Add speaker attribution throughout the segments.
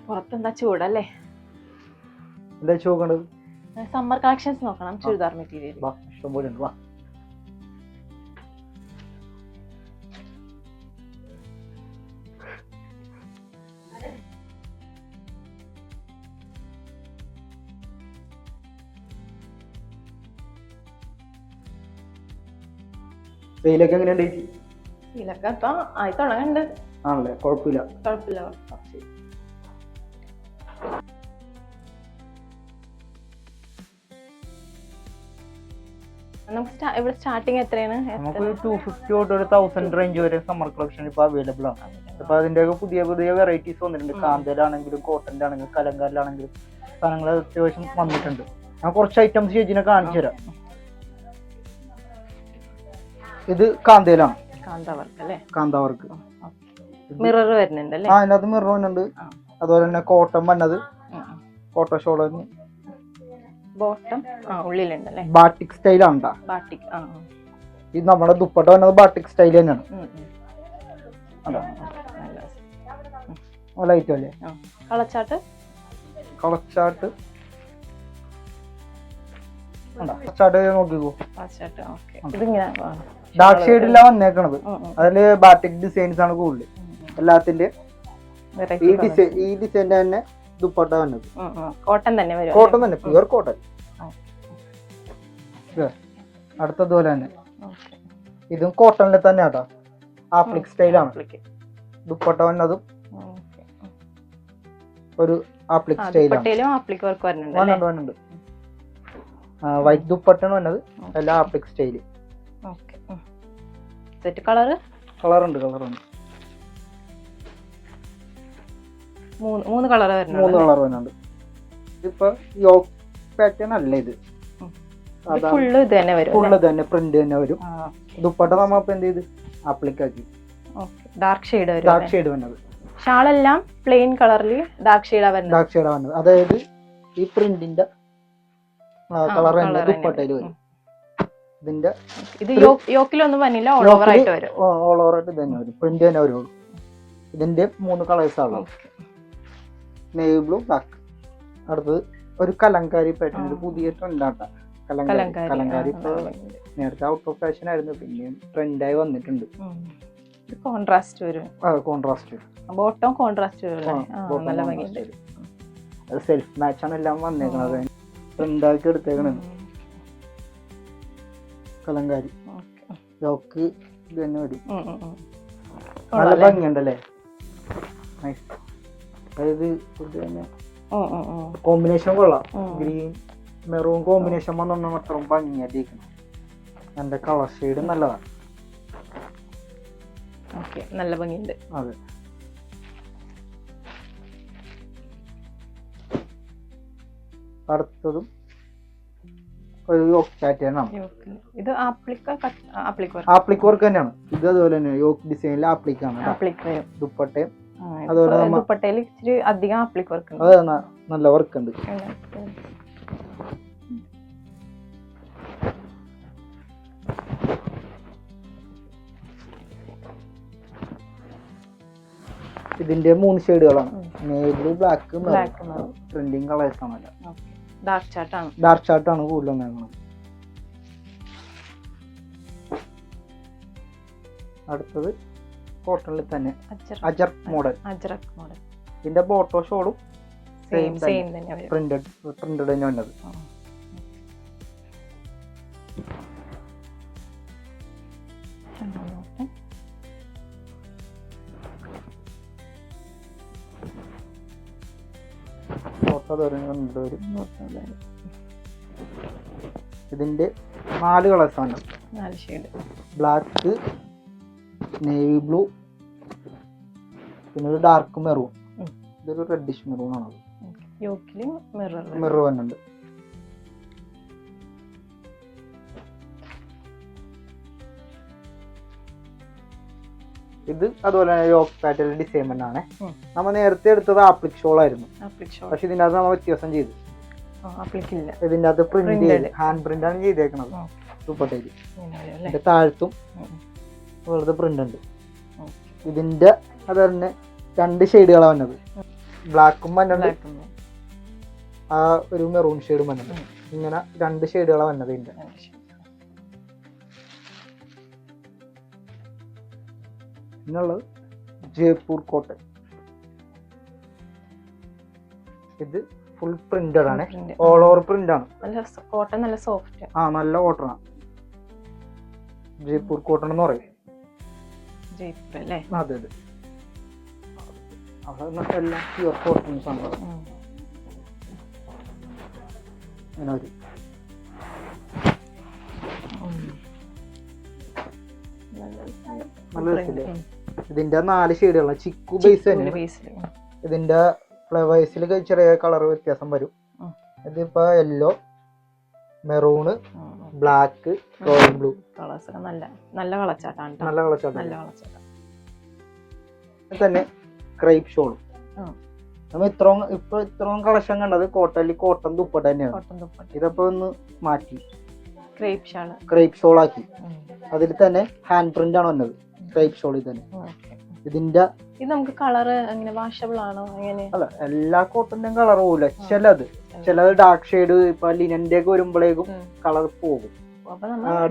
Speaker 1: പുറത്തെന്താ ചൂടല്ലേ.
Speaker 2: എന്താ ചോക്കണ്ടത്?
Speaker 1: Summer collections നോക്കണം. ചുരിദാർ മെറ്റീരിയൽ
Speaker 2: ഇഷ്ടം പോലെ ഉണ്ട്. വാ സെയിലൊക്കെ എങ്ങനെയുണ്ട് ചേച്ചി?
Speaker 1: ഇതിലൊക്കെ ഇപ്പൊ ആയി തുടങ്ങുന്നുണ്ട്.
Speaker 2: ആണല്ലേ, കുഴപ്പമില്ല.
Speaker 1: കുഴപ്പമില്ല. നമുക്ക് ഇവിടെ സ്റ്റാർട്ടിങ് എത്രയാണ്?
Speaker 2: നമുക്ക് 250 തൊട്ട് 1000 റേഞ്ച് വരെ സമ്മർ കളക്ഷൻ ഇപ്പൊ അവൈലബിൾ ആണ്. അപ്പൊ അതിന്റെയൊക്കെ പുതിയ പുതിയ വെറൈറ്റീസ് വന്നിട്ടുണ്ട്. കാന്തയിലാണെങ്കിലും കോട്ടന്റെ ആണെങ്കിലും കലങ്കാരിലാണെങ്കിലും സാധനങ്ങൾ അത്യാവശ്യം വന്നിട്ടുണ്ട്. ഞാൻ കുറച്ച് ഐറ്റംസ് ചേച്ചിനെ കാണിച്ചു തരാം. ഇത് കാന്തയിലാണ്. കാന്തവർക്ക്
Speaker 1: മിറർ വരുന്നുണ്ട്.
Speaker 2: അതിനകത്ത് മിറർ വരുന്നുണ്ട്. അതുപോലെ തന്നെ കോട്ടൺ വന്നത്, കോട്ടൺ ഷോൾ
Speaker 1: ബോട്ടം ഉള്ളിലുണ്ടല്ലേ.
Speaker 2: ബാട്ടിക് സ്റ്റൈലാണ്.
Speaker 1: ബാട്ടിക്
Speaker 2: ഇത് നമ്മുടെ ദുപ്പട്ട വന്നത് ബാട്ടിക് സ്റ്റൈൽ തന്നെയാണ്. ലൈറ്റ് അല്ലേ.
Speaker 1: കളച്ചാട്ട്
Speaker 2: നോക്കിക്കോ.
Speaker 1: ഇതിങ്ങനെ
Speaker 2: ഡാർക്ക് ഷെയ്ഡിലാണ് വന്നേക്കണത്. അതില് ബാറ്റിക് ഡിസൈൻസ് ആണ് കൂടുതൽ എല്ലാത്തിന്റെ. ഈ ഡിസൈൻ്റെ തന്നെ ദുപ്പട്ട വന്നത്
Speaker 1: കോട്ടൺ തന്നെ,
Speaker 2: പ്യുവർ കോട്ടൺ. അടുത്തതുപോലെ തന്നെ ഇതും കോട്ടണിൽ തന്നെ ആട്ടോ. ആപ്ലിക് സ്റ്റൈലാണ്. ദുപ്പട്ട വന്നതും ഒരു ആപ്ലിക് സ്റ്റൈലാണ്. വൈറ്റ് ദുപ്പട്ടാണ് വന്നത്. എല്ലാം ആപ്ലിക് സ്റ്റൈല്. കളറുണ്ട്.
Speaker 1: മൂന്ന് കളർ
Speaker 2: വരുന്നുണ്ട്. ഇതിപ്പോ യോക്ക് പാറ്റേൺ അല്ല, ഇത്
Speaker 1: ഫുള്ള്
Speaker 2: തന്നെ പ്രിന്റ് തന്നെ വരും. ദുപ്പട്ട നമ്മ എന്ത് ചെയ്ത് ആപ്ലിക് ആക്കി.
Speaker 1: ഡാർക്ക് ഷെയ്ഡ്
Speaker 2: വന്നത്.
Speaker 1: ഷാളെല്ലാം പ്ലെയിൻ കളറിൽ ഡാർക്ക് ഷെയ്ഡാ
Speaker 2: വന്നത്. അതായത് ഈ പ്രിന്റിന്റെ കളർ തന്നെ ദുപ്പട്ടയിൽ വരും. ഇതിന്റെ
Speaker 1: ഇത് യോക്കിലൊന്നും വന്നില്ല, ഓൾ ഓവർ ആയിട്ട് വരും.
Speaker 2: ഓൾ ഓവർ ആയിട്ട് തന്നെ വരും. പ്രിന്റ് തന്നെ വരുള്ളൂ. ഇതിന്റെ 3 കളേഴ്സ് ആണ്. Navy blue, black. അടുത്തത് ഒരു കലങ്കാരി പാറ്റേൺ. പുതിയ ട്രെൻഡാട്ട കലങ്കാരി. ഇപ്പൊ നേരത്തെ ഔട്ട് ഓഫ് ഫാഷൻ ആയിരുന്നു, പിന്നെയും ട്രെൻഡായി വന്നിട്ടുണ്ട്.
Speaker 1: കോൺട്രാസ്റ്റ് വരും.
Speaker 2: ബോട്ടം
Speaker 1: കോൺട്രാസ്റ്റ് വരും. നല്ല ഭംഗിയുണ്ട്.
Speaker 2: അത് സെൽഫ് മാച്ച് ആണ് എല്ലാം വന്നേക്കണത്. ട്രെൻഡാക്കി എടുത്തേക്കണത് കലങ്കാരി. യോക്ക് ഇത് തന്നെ വരും. നല്ല ഭംഗിയുണ്ടല്ലേ. അതായത് ഇത് തന്നെ കോമ്പിനേഷൻ കൊള്ളാം. ഗ്രീൻ മെറൂൺ കോമ്പിനേഷൻ വന്നൊന്നും അത്രയും ഭംഗിയായിരിക്കണം. എന്റെ കളർ ഷെയ്ഡ് നല്ലതാണ്.
Speaker 1: നല്ല ഭംഗിയുണ്ട്.
Speaker 2: അതെ. അടുത്തതും ഒരു യോക്ക് പാറ്റേൺ ആണ്.
Speaker 1: ഇത്
Speaker 2: ആപ്ലിക് വർക്ക് തന്നെയാണ്. ഇത് അതുപോലെ തന്നെ യോക്ക് ഡിസൈനിൽ ആപ്ലിക് ആണ്. ദുപ്പട്ടയും അതുപോലെ
Speaker 1: ദുപ്പട്ടയിൽ ഇച്ചിരി അധികം ആപ്ലിക് വർക്ക് ഉണ്ട്.
Speaker 2: അത് നല്ല വർക്ക് ഉണ്ട്. ഇതിന്റെ 3 ഷെയ്ഡുകളാണ്. Navy blue, black, trending colours ആണല്ലോ. ഡാർക്ക് ചാർട്ടാണ് കൂടുതൽ വന്നേക്കുന്നത്. അടുത്തത് കോട്ടണിൽ തന്നെ അജർക്ക് മോഡൽ. ഇതിന്റെ ബോട്ടോ ഷോളും സെയിം പ്രിന്റഡ് തന്നെ വന്നത്. ഇതിന്റെ 4 കളേഴ്സ് ആണ്. ബ്ലാക്ക്, നേവി ബ്ലൂ, പിന്നെ ഒരു ഡാർക്ക് മെറൂൺ. ഇതൊരു റെഡിഷ് മെറൂൺ ആണ്. മിറർ വന്നുണ്ട്. ഇത് അതുപോലെ തന്നെ യോക്ക് പാറ്റേൺ ഡിസൈൻ തന്നെയാണ്. നമ്മൾ നേരത്തെ എടുത്തത് ആപ്ലിക് ഷോൾ ആയിരുന്നു. പക്ഷെ ഇതിന്റെ അകത്ത് നമ്മൾ വ്യത്യാസം ചെയ്തു. ഇതിന്റെ അകത്ത് പ്രിന്റ് ഹാൻഡ് പ്രിന്റ് ആണ് ചെയ്തേക്കുന്നത്. ദുപ്പട്ടയില് ഇതിന്റെ താഴത്തും വെറുതെ പ്രിന്റ് ഉണ്ട്. ഇതിന്റെ അത് തന്നെ 2 ഷെയ്ഡുകളാണ് വന്നത്. ബ്ലാക്കും വന്നത്, ആ ഒരു മെറൂൺ ഷെയ്ഡ് വന്നത്. ഇങ്ങനെ 2 ഷെയ്ഡുകളാണ് വന്നത് ഇതിന്റെ. പിന്നുള്ളത് ജയ്പൂർ കോട്ടൺ. ഇത് ഫുൾ പ്രിന്റഡ് ആണ്, ഓൾ ഓവർ പ്രിന്റ് ആണ്.
Speaker 1: കോട്ടൺ നല്ല സോഫ്റ്റ്.
Speaker 2: നല്ല കോട്ടൺ ആണ്. ജയ്പൂർ കോട്ടൺ എന്ന് പറയും.
Speaker 1: ജയ്പൂർ അല്ലേ?
Speaker 2: അതെ അതെ. അവിടെ എല്ലാം പ്യുവർ കോട്ടൺസ് ആണ്. ഇങ്ങനെ ഒരു നല്ല രസമില്ലേ? ഇതിന്റെ 4 ഷെയ്ഡുകളാണ്. ചിക്കു ബേസ് തന്നെ. ഇതിന്റെ ഫ്ലവേഴ്സിൽ ചെറിയ കളർ വ്യത്യാസം വരും. ഇതിപ്പോ yellow, maroon, black, royal blue
Speaker 1: colours നല്ല കളച്ചാട്ടാണ്.
Speaker 2: നല്ല കളച്ചാട്ടം തന്നെ. ക്രൈപ്പ് ഷോളും നമ്മൾ ഇത്രയും കളക്ഷൻ കണ്ടത് കോട്ടൺ ദുപ്പട്ട തന്നെയാണ്. ഇതപ്പോ ഒന്ന് മാറ്റി ക്രൈപ്പ് ഷോൾ ആക്കി. അതിൽ തന്നെ ഹാൻഡ് പ്രിന്റ് ആണ് വന്നത് ക്രൈപ്പ് ഷോളിൽ തന്നെ. ഇതിന്റെ
Speaker 1: ഇത് നമുക്ക് കളർ എങ്ങനെ വാഷബിൾ ആണോ? എങ്ങനെ?
Speaker 2: അല്ല, എല്ലാ കോട്ടന്റെയും കളർ പോകില്ല. ചിലത് ഡാർക്ക് ഷെയ്ഡ് ഇപ്പൊ ലിനന്റെ ഒക്കെ വരുമ്പോഴേക്കും കളർ പോകും.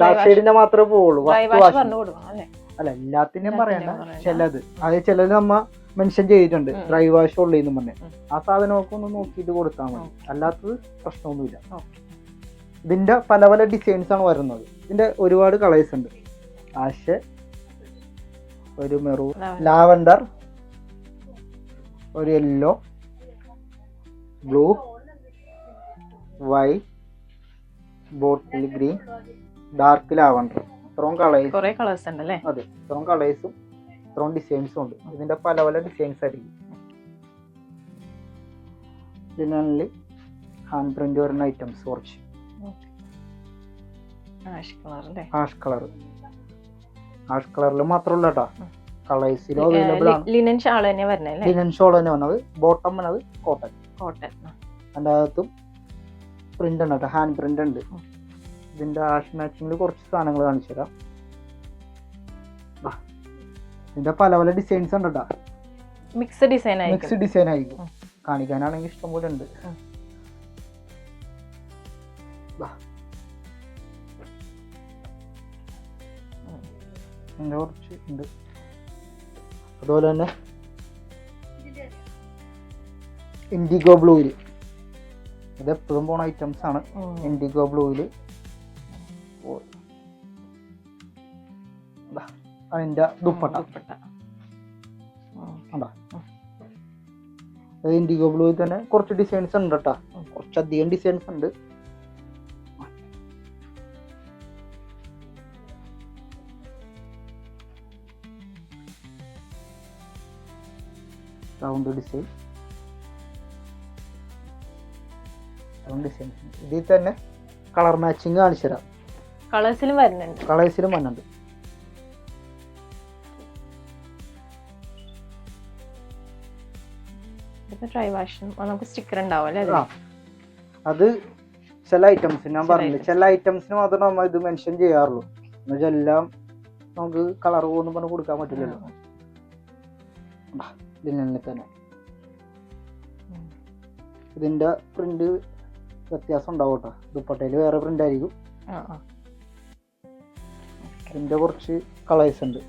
Speaker 2: ഡാർക്ക് ഷെയ്ഡിന്റെ മാത്രമേ പോവുള്ളൂ. അല്ല, എല്ലാത്തിന്റെയും പറയണ്ട. ചിലത് നമ്മ മെൻഷൻ ചെയ്തിട്ടുണ്ട് ഡ്രൈ വാഷ് ഉള്ളതെന്ന് പറഞ്ഞ്. ആ സാധനമൊക്കെ ഒന്ന് നോക്കിയിട്ട് കൊടുത്താൽ മതി. അല്ലാത്തത് പ്രശ്നമൊന്നുമില്ല. ഇതിന്റെ പല പല ഡിസൈൻസ് ആണ് വരുന്നത്. ഇതിന്റെ ഒരുപാട് കളേഴ്സ് ഉണ്ട്. ആഷ്, ഒരു മെറൂൺ, ലാവൻഡർ, ഒരു yellow, blue, white, bottle green, dark lavender. ഇത്രയും കളേഴ്സ്
Speaker 1: ഉണ്ടല്ലേ?
Speaker 2: അതെ, ഇത്രയും കളേഴ്സും ഇത്രയും ഡിസൈൻസും ഉണ്ട്. ഇതിന്റെ പല പല ഡിസൈൻസ് ആയിരിക്കും. ഇതിനുള്ളിൽ ഹാൻഡ് പ്രിന്റ് വരുന്ന ഐറ്റംസ് കുറച്ച്. ആഷ് കളറിൽ മാത്രമല്ല കേട്ടോ, കളേഴ്സിലും അവൈലബിൾ ആണ്.
Speaker 1: ലിനൻ ഷാൾ തന്നെ വരുന്നത്.
Speaker 2: ലിനൻ ഷോൾ തന്നെ വന്നത്. ബോട്ടം വന്നത് കോട്ടൺ. അതിൻ്റെ അകത്തും പ്രിന്റ് ഉണ്ട് കേട്ടോ, ഹാൻഡ് പ്രിന്റ് ഉണ്ട്. ഇതിന്റെ ആഷ് മാച്ചിങ്ങിൽ കുറച്ച് സാധനങ്ങൾ കാണിച്ചു തരാം. ഇതിന്റെ പല പല ഡിസൈൻസ് ഉണ്ട് കേട്ടോ.
Speaker 1: മിക്സ് ഡിസൈൻ
Speaker 2: ആയിരിക്കും. കാണിക്കാനാണെങ്കിൽ ഇഷ്ടംപോലെ ഉണ്ട്. കുറച്ച് ഉണ്ട്. അതുപോലെ തന്നെ ഇൻഡിഗോ ബ്ലൂവില്, ഇത് എപ്പോഴും പോണ ഐറ്റംസ് ആണ്. ഇൻഡിഗോ ബ്ലൂവില് അതിന്റെ ദുപ്പട്ട. ഇൻഡിഗോ ബ്ലൂവിൽ തന്നെ കുറച്ച് ഡിസൈൻസ് ഉണ്ട് കേട്ടോ. കുറച്ചധികം ഡിസൈൻസ് ഉണ്ട്. Round design. ഇതിൽ തന്നെ കളർ മാച്ചിങ് കാണിച്ചു തരാം.
Speaker 1: കളേഴ്സിലും
Speaker 2: വരുന്നുണ്ട്.
Speaker 1: സ്റ്റിക്കർ ഉണ്ടാവും.
Speaker 2: അത് ചില ഐറ്റംസിന് ഞാൻ പറഞ്ഞില്ല, ചില ഐറ്റംസിന് മാത്രമേ നമ്മൾ ഇത് മെൻഷൻ ചെയ്യാറുള്ളൂ. എന്നുവെച്ചാൽ എല്ലാം നമുക്ക് കളർ പോകുന്നു പറഞ്ഞ് കൊടുക്കാൻ പറ്റില്ലല്ലോ. ഇതിനുള്ളിൽ തന്നെ ഇതിന്റെ പ്രിന്റ് വ്യത്യാസം ഉണ്ടാവും കേട്ടോ. ദുപ്പട്ടയിൽ വേറെ പ്രിന്റ് ആയിരിക്കും. ഇതിന്റെ കുറച്ച് കളേഴ്സ് ഉണ്ട്.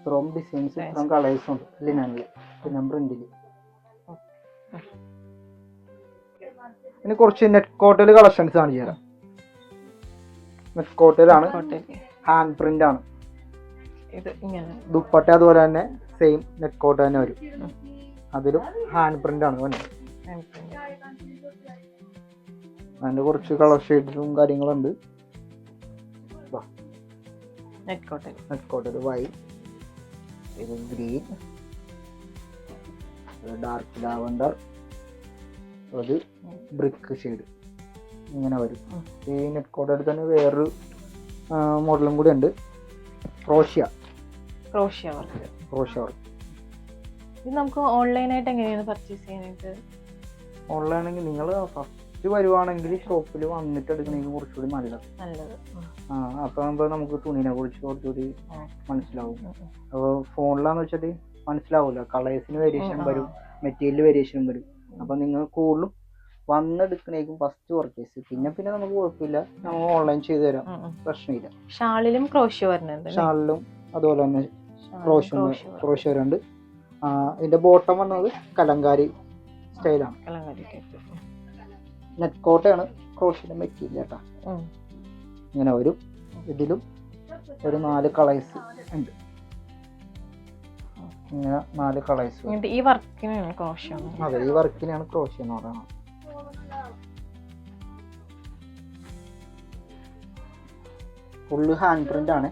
Speaker 2: ഇത്രയും ഡിസൈൻസ്, ഇത്രയും കളേഴ്സും ഉണ്ട് ലിനനില്, പിന്നെ പ്രിന്റില്. ഇനി കുറച്ച് നെറ്റ് കോട്ടയിൽ കളക്ഷൻസ് കാണിച്ചു തരാം. നെറ്റ് കോട്ടയിലാണ്, ഹാൻഡ് പ്രിന്റ് ആണ്. ദുപ്പട്ട അതുപോലെ തന്നെ സെയിം നെറ്റ് കോട്ട തന്നെ വരും. അതിലും ഹാൻഡ് പ്രിന്റ് ആണ് വന്നത്. അതിന്റെ കുറച്ച് കളർ ഷെയ്ഡും കാര്യങ്ങളുണ്ട്. നെറ്റ് കോട്ടയിൽ വൈറ്റ്, ഇത് ഗ്രീൻ, ഡാർക്ക് ലാവൻഡർ, അത് ബ്രിക്ക് ഷെയ്ഡ്, ഇങ്ങനെ വരും. ഈ നെറ്റ് കോട്ടയിൽ തന്നെ വേറൊരു മോഡലും കൂടി ഉണ്ട്, ക്രോഷ്യ വർക്ക്.
Speaker 1: ഇത് നമുക്ക് ഓൺലൈനായിട്ട് എങ്ങനെയാണ് പർച്ചേസ് ചെയ്യാനായിട്ട്?
Speaker 2: ഓൺലൈനാണെങ്കിൽ നിങ്ങൾ ഫസ്റ്റ് വരുവാണെങ്കിൽ ഷോപ്പിൽ വന്നിട്ട് എടുക്കണമെങ്കിൽ കുറച്ചുകൂടി നല്ലത്. അപ്പോൾ ആകുമ്പോൾ നമുക്ക് തുണിനെ കുറിച്ച് കുറച്ചുകൂടി മനസ്സിലാവും. അപ്പോൾ ഫോണിലാന്ന് വെച്ചാൽ മനസ്സിലാവില്ല, കളേഴ്സിന് വേരിയേഷൻ വരും, മെറ്റീരിയൽ വേരിയേഷനും വരും. അപ്പോൾ നിങ്ങൾ കൂടുതലും വന്നെടുക്കണേക്കും ഫസ്റ്റ് പർച്ചേസ്. പിന്നെ നമുക്ക് കുഴപ്പമില്ല, നമ്മൾ ഓൺലൈൻ ചെയ്ത് തരാം, പ്രശ്നമില്ല.
Speaker 1: ഷാളിലും ക്രോഷ്യോ വരുന്നുണ്ട്.
Speaker 2: ഷാളിലും അതുപോലെ തന്നെ ക്രോഷ്യോ വരുന്നുണ്ട്. ഇതിന്റെ ബോട്ടം വന്നത് കലങ്കാരി സ്റ്റൈലാണ്. നെറ്റ് കോട്ടയാണ് ക്രോഷ്യന്റെ മെറ്റീരിയൽ കേട്ടോ. ഇങ്ങനെ വരും. ഇതിലും ഒരു 4 കളേഴ്സ് ഉണ്ട്. ഇങ്ങനെ 4 കളേഴ്സ്.
Speaker 1: ഈ വർക്കിനാണ് ക്രോഷ്യോ?
Speaker 2: അതെ, ഈ വർക്കിനാണ് ക്രോഷ്യോ എന്ന് പറയുന്നത്. ഫുള്ള് ഹാൻഡ് പ്രിന്റ് ആണ്.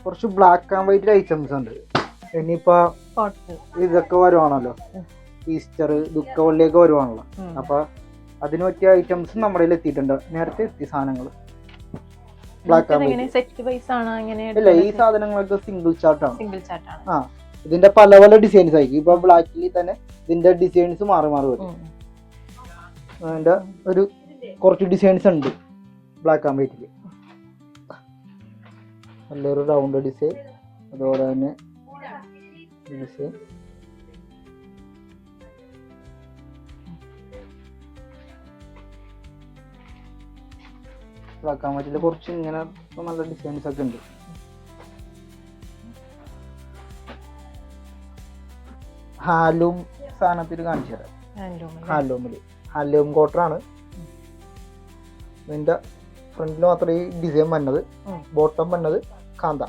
Speaker 2: കുറച്ച് ബ്ലാക്ക് ആൻഡ് വൈറ്റ് ഐറ്റംസ് ഉണ്ട്. ഇനിയിപ്പോ ഇതൊക്കെ വരുവാണല്ലോ, ഈസ്റ്റർ ദുഃഖവള്ളിയൊക്കെ വരുവാണല്ലോ. അപ്പൊ അതിന് പറ്റിയ ഐറ്റംസ് നമ്മുടെ കയ്യിൽ എത്തിയിട്ടുണ്ട്. നേരത്തെ എത്തിയ സാധനങ്ങൾ ബ്ലാക്ക് ആൻഡ് വൈറ്റ് അല്ല, ഈ സാധനങ്ങളൊക്കെ സിംഗിൾ ചാർട്ടാണ്. ഇതിന്റെ പല പല ഡിസൈൻസ് ആയിരിക്കും. ഇപ്പൊ ബ്ലാക്കിൽ തന്നെ ഇതിന്റെ ഡിസൈൻസ് മാറി മാറി വരും. അതിന്റെ ഒരു കുറച്ച് ഡിസൈൻസ് ഉണ്ട് ബ്ലാക്ക് ആൻഡ് വൈറ്റിൽ. നല്ലൊരു റൗണ്ട് ഡിസൈൻ, അതുപോലെ തന്നെ ഡിസൈൻ. ബ്ലാക്ക് ആൻഡ് വൈറ്റിൽ കുറച്ച് ഇങ്ങനെ നല്ല ഡിസൈൻസ് ഒക്കെ ഉണ്ട്. ഹാൻഡ്ലൂം സാധനത്തിൽ കാണിച്ചു തരാം. ഹാൻഡ്ലൂം കോട്ടറാണ്. ഇതിന്റെ ഫ്രണ്ടിൽ മാത്രമേ ഈ ഡിസൈൻ വന്നത്. ബോട്ടം വന്നത് കാന്ത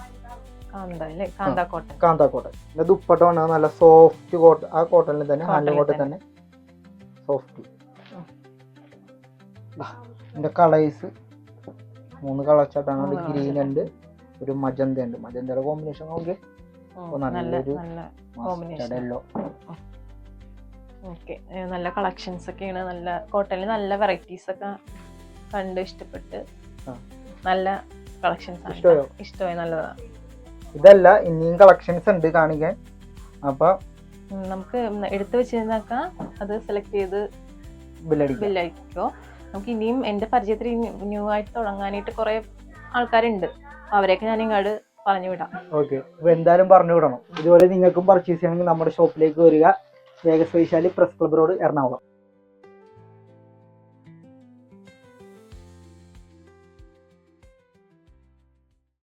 Speaker 2: കോട്ടൺ. ഇതിന്റെ ദുപ്പട്ട വന്നത് നല്ല സോഫ്റ്റ് കോട്ടൺ. ആ കോട്ടണിൽ തന്നെ, ഹാൻഡ്ലൂം കോട്ടൺ തന്നെ സോഫ്റ്റ്. ഇതിന്റെ കളേഴ്സ് 3 കളർ ചാട്ടാണ്. ഗ്രീൻ ഉണ്ട്, ഒരു മജന്ത ഉണ്ട്. മജന്തയുടെ കോമ്പിനേഷൻ നോക്കി നല്ലൊരു യെല്ലോ.
Speaker 1: നല്ല കളക്ഷൻസ് ഒക്കെയാണ്. നല്ല കോട്ടണിൽ നല്ല വെറൈറ്റീസ് ഒക്കെ കണ്ട് ഇഷ്ടപ്പെട്ട് നല്ല കളക്ഷൻസ് ഇഷ്ടമായി. നല്ലതാണ്.
Speaker 2: ഇതല്ല, ഇനിയും കളക്ഷൻസ് ഉണ്ട് കാണിക്കാൻ. അപ്പൊ
Speaker 1: നമുക്ക് എടുത്തു വെച്ചിരുന്നാക്ക അത് സെലക്ട് ചെയ്ത് ബില്ലടിക്കോ. നമുക്ക് ഇനിയും എന്റെ പരിചയത്തിൽ ന്യൂ ആയിട്ട് തുടങ്ങാനായിട്ട് കുറെ ആൾക്കാരുണ്ട്. അവരെയൊക്കെ ഞാൻ ഇങ്ങോട്ട് പറഞ്ഞു വിടാം.
Speaker 2: ഓക്കെ, അപ്പൊ എന്തായാലും പറഞ്ഞു വിടണം. ഇതുപോലെ നിങ്ങൾക്കും പർച്ചേസ് ചെയ്യണമെങ്കിൽ നമ്മുടെ ഷോപ്പിലേക്ക് വരിക. Vegas Vaishali press club road, Ernakulam.